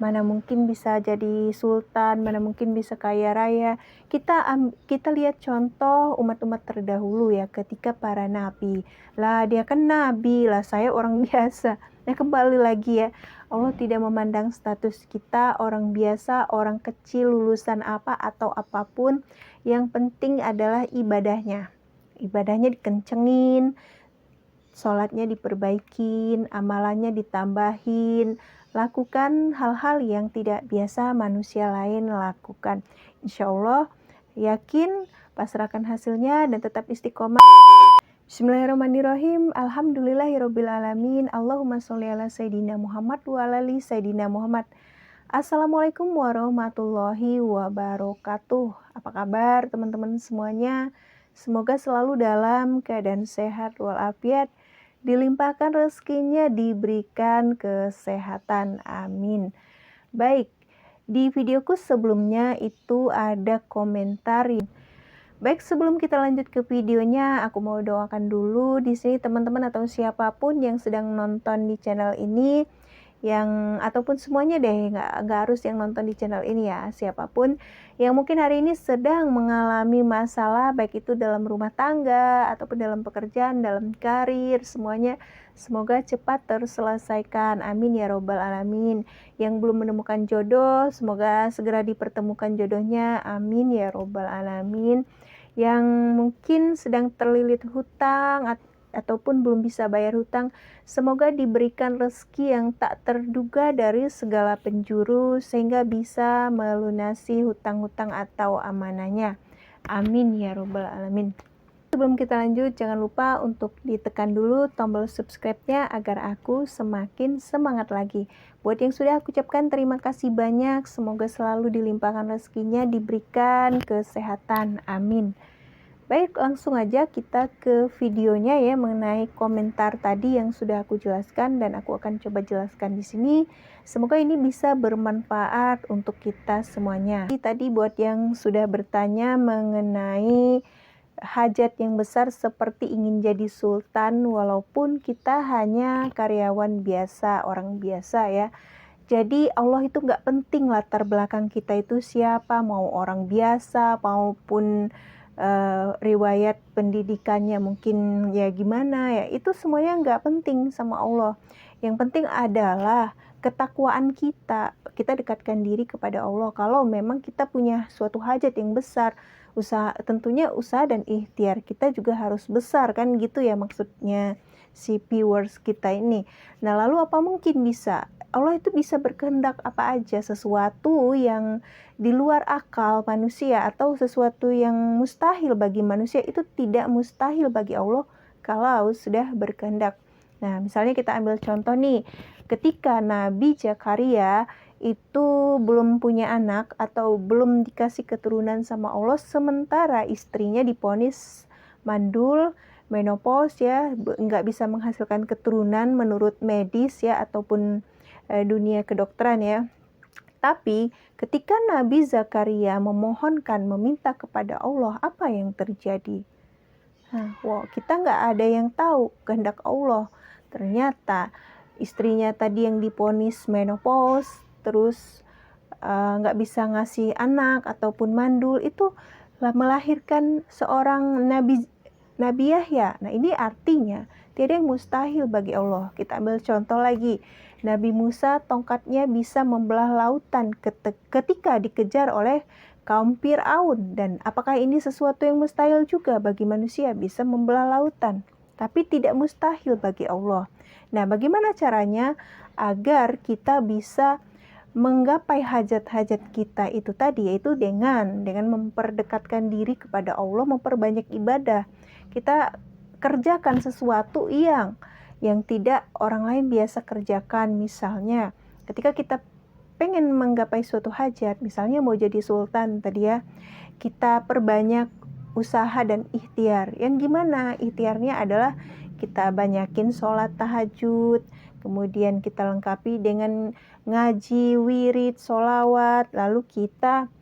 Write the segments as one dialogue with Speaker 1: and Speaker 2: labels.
Speaker 1: mana mungkin bisa jadi sultan, mana mungkin bisa kaya raya. Kita lihat contoh umat-umat terdahulu ya, ketika para nabi. Lah dia kan nabi, lah saya orang biasa. Nah kembali lagi ya, Allah tidak memandang status kita, orang biasa, orang kecil, lulusan apa atau apapun. Yang penting adalah ibadahnya. Ibadahnya dikencengin, sholatnya diperbaikin, amalannya ditambahin, lakukan hal-hal yang tidak biasa manusia lain lakukan. Insya Allah, yakin, pasrahkan hasilnya dan tetap istiqomah. Bismillahirrahmanirrahim. Alhamdulillahirrabbilalamin. Allahumma sholli ala Sayyidina Muhammad wa ala ali Sayyidina Muhammad. Assalamualaikum warahmatullahi wabarakatuh. Apa kabar teman-teman semuanya? Semoga selalu dalam keadaan sehat walafiat, dilimpahkan rezekinya, diberikan kesehatan. Amin. Baik, di videoku sebelumnya itu ada komentar. Baik, sebelum kita lanjut ke videonya, aku mau doakan dulu di sini teman-teman atau siapapun yang sedang nonton di channel ini, ataupun semuanya deh, nggak harus yang nonton di channel ini ya, siapapun yang mungkin hari ini sedang mengalami masalah, baik itu dalam rumah tangga ataupun dalam pekerjaan, dalam karir, semuanya semoga cepat terselesaikan, amin ya robbal alamin. Yang belum menemukan jodoh, semoga segera dipertemukan jodohnya, amin ya robbal alamin. Yang mungkin sedang terlilit hutang ataupun belum bisa bayar hutang, semoga diberikan rezeki yang tak terduga dari segala penjuru sehingga bisa melunasi hutang-hutang atau amanahnya. Amin ya robbal alamin. Sebelum kita lanjut, jangan lupa untuk ditekan dulu tombol subscribe-nya agar aku semakin semangat lagi. Buat yang sudah aku ucapkan terima kasih banyak, semoga selalu dilimpahkan rezekinya, diberikan kesehatan. Amin. Baik, langsung aja kita ke videonya ya, mengenai komentar tadi yang sudah aku jelaskan dan aku akan coba jelaskan di sini. Semoga ini bisa bermanfaat untuk kita semuanya. Tadi buat yang sudah bertanya mengenai hajat yang besar seperti ingin jadi sultan walaupun kita hanya karyawan biasa, orang biasa ya. Jadi Allah itu nggak penting latar belakang kita itu siapa, mau orang biasa maupun riwayat pendidikannya mungkin ya gimana ya, itu semuanya nggak penting sama Allah. Yang penting adalah ketakwaan kita dekatkan diri kepada Allah. Kalau memang kita punya suatu hajat yang besar, tentunya usaha dan ikhtiar kita juga harus besar kan gitu ya maksudnya si viewers kita ini. Nah lalu apa mungkin bisa? Allah itu bisa berkehendak apa aja, sesuatu yang di luar akal manusia atau sesuatu yang mustahil bagi manusia itu tidak mustahil bagi Allah kalau sudah berkehendak. Nah, misalnya kita ambil contoh nih, ketika Nabi Zakaria itu belum punya anak atau belum dikasih keturunan sama Allah, sementara istrinya divonis mandul, menopause ya, nggak bisa menghasilkan keturunan menurut medis ya ataupun dunia kedokteran ya. Tapi ketika Nabi Zakaria memohonkan, meminta kepada Allah, apa yang terjadi? Kita nggak ada yang tahu kehendak Allah. Ternyata istrinya tadi yang divonis menopause, terus nggak bisa ngasih anak ataupun mandul, itu melahirkan seorang Nabi Yahya. Nah ini artinya tiada yang mustahil bagi Allah. Kita ambil contoh lagi. Nabi Musa tongkatnya bisa membelah lautan ketika dikejar oleh kaum Fir'aun. Dan apakah ini sesuatu yang mustahil juga bagi manusia bisa membelah lautan? Tapi tidak mustahil bagi Allah. Nah bagaimana caranya agar kita bisa menggapai hajat-hajat kita itu tadi, yaitu dengan memperdekatkan diri kepada Allah, memperbanyak ibadah. Kita kerjakan sesuatu yang tidak orang lain biasa kerjakan. Misalnya ketika kita pengen menggapai suatu hajat, misalnya mau jadi sultan tadi ya, kita perbanyak usaha dan ikhtiar. Yang gimana? Ikhtiarnya adalah kita banyakin sholat tahajud, kemudian kita lengkapi dengan ngaji, wirid, sholawat, lalu kita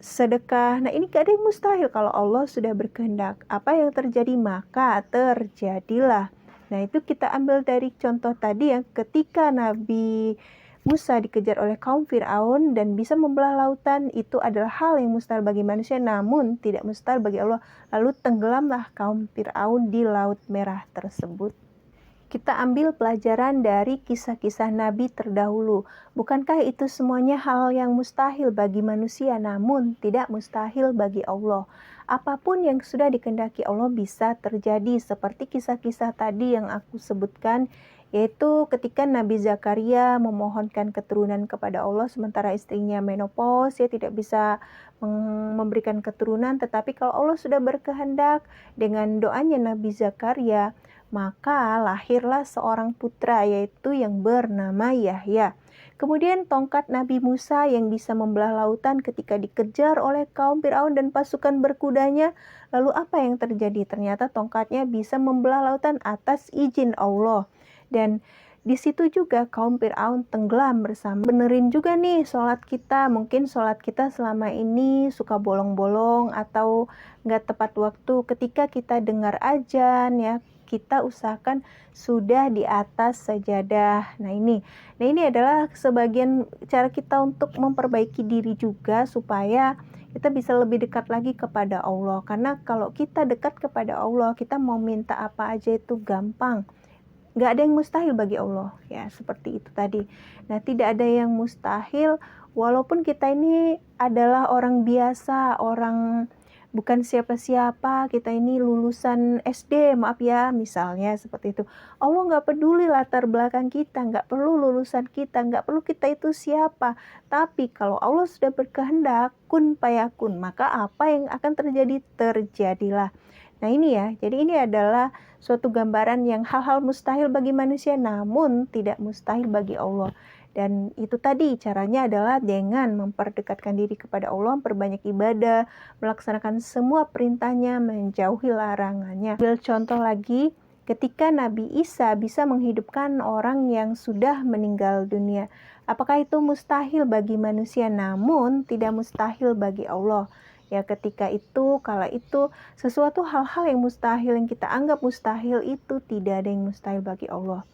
Speaker 1: sedekah. Nah ini gak ada yang mustahil kalau Allah sudah berkehendak. Apa yang terjadi maka terjadilah. Nah itu kita ambil dari contoh tadi yang ketika Nabi Musa dikejar oleh kaum Fir'aun dan bisa membelah lautan, itu adalah hal yang mustahil bagi manusia namun tidak mustahil bagi Allah. Lalu tenggelamlah kaum Fir'aun di Laut Merah tersebut. Kita ambil pelajaran dari kisah-kisah Nabi terdahulu. Bukankah itu semuanya hal yang mustahil bagi manusia, namun tidak mustahil bagi Allah. Apapun yang sudah dikehendaki Allah bisa terjadi, seperti kisah-kisah tadi yang aku sebutkan, yaitu ketika Nabi Zakaria memohonkan keturunan kepada Allah, sementara istrinya menopause, ya tidak bisa memberikan keturunan, tetapi kalau Allah sudah berkehendak dengan doanya Nabi Zakaria, maka lahirlah seorang putra yaitu yang bernama Yahya. Kemudian tongkat Nabi Musa yang bisa membelah lautan ketika dikejar oleh kaum Firaun dan pasukan berkudanya. Lalu apa yang terjadi? Ternyata tongkatnya bisa membelah lautan atas izin Allah. Dan di situ juga kaum Firaun tenggelam bersama. Benerin juga nih sholat kita. Mungkin sholat kita selama ini suka bolong-bolong atau nggak tepat waktu. Ketika kita dengar azan ya, kita usahakan sudah di atas sajadah. Nah ini adalah sebagian cara kita untuk memperbaiki diri juga supaya kita bisa lebih dekat lagi kepada Allah. Karena kalau kita dekat kepada Allah, kita mau minta apa aja itu gampang. Nggak ada yang mustahil bagi Allah, ya seperti itu tadi. Nah tidak ada yang mustahil walaupun kita ini adalah orang biasa, orang bukan siapa-siapa, kita ini lulusan SD, maaf ya, misalnya seperti itu. Allah nggak peduli latar belakang kita, nggak perlu lulusan kita, nggak perlu kita itu siapa. Tapi kalau Allah sudah berkehendak, kun fayakun, maka apa yang akan terjadi, terjadilah. Nah ini ya, jadi ini adalah suatu gambaran yang hal-hal mustahil bagi manusia, namun tidak mustahil bagi Allah. Dan itu tadi caranya adalah dengan memperdekatkan diri kepada Allah, memperbanyak ibadah, melaksanakan semua perintahnya, menjauhi larangannya. Ambil contoh lagi, ketika Nabi Isa bisa menghidupkan orang yang sudah meninggal dunia. Apakah itu mustahil bagi manusia? Namun tidak mustahil bagi Allah. Ya ketika itu, kala itu, sesuatu hal-hal yang mustahil, yang kita anggap mustahil itu tidak ada yang mustahil bagi Allah.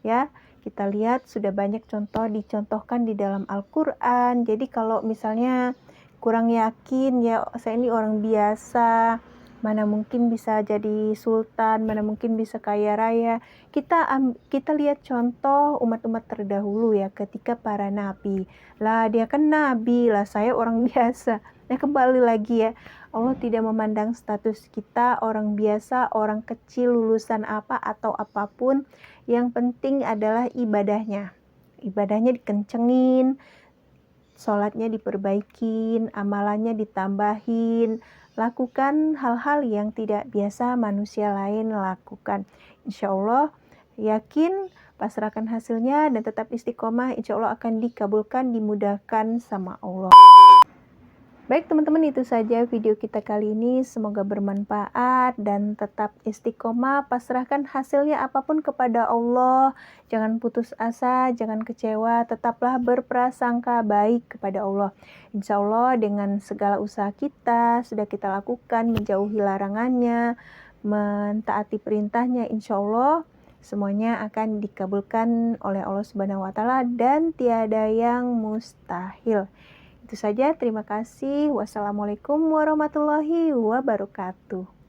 Speaker 1: Ya, kita lihat sudah banyak contoh dicontohkan di dalam Al-Quran. Jadi kalau misalnya kurang yakin, ya saya ini orang biasa, mana mungkin bisa jadi sultan, mana mungkin bisa kaya raya. Kita lihat contoh umat-umat terdahulu ya, ketika para nabi. Lah dia kan nabi, lah saya orang biasa. Nah kembali lagi ya, Allah tidak memandang status kita orang biasa, orang kecil, lulusan apa atau apapun. Yang penting adalah ibadahnya. Ibadahnya dikencengin, sholatnya diperbaikin, amalannya ditambahin. Lakukan hal-hal yang tidak biasa manusia lain lakukan. Insya Allah, yakin, pasrahkan hasilnya dan tetap istiqomah. Insya Allah akan dikabulkan, dimudahkan sama Allah. Baik teman-teman, itu saja video kita kali ini. Semoga bermanfaat dan tetap istiqomah, pasrahkan hasilnya apapun kepada Allah. Jangan putus asa, jangan kecewa, tetaplah berprasangka baik kepada Allah. Insya Allah dengan segala usaha kita, sudah kita lakukan, menjauhi larangannya, mentaati perintahnya, insya Allah semuanya akan dikabulkan oleh Allah Subhanahu wa Ta'ala dan tiada yang mustahil. Itu saja, terima kasih. Wassalamualaikum warahmatullahi wabarakatuh.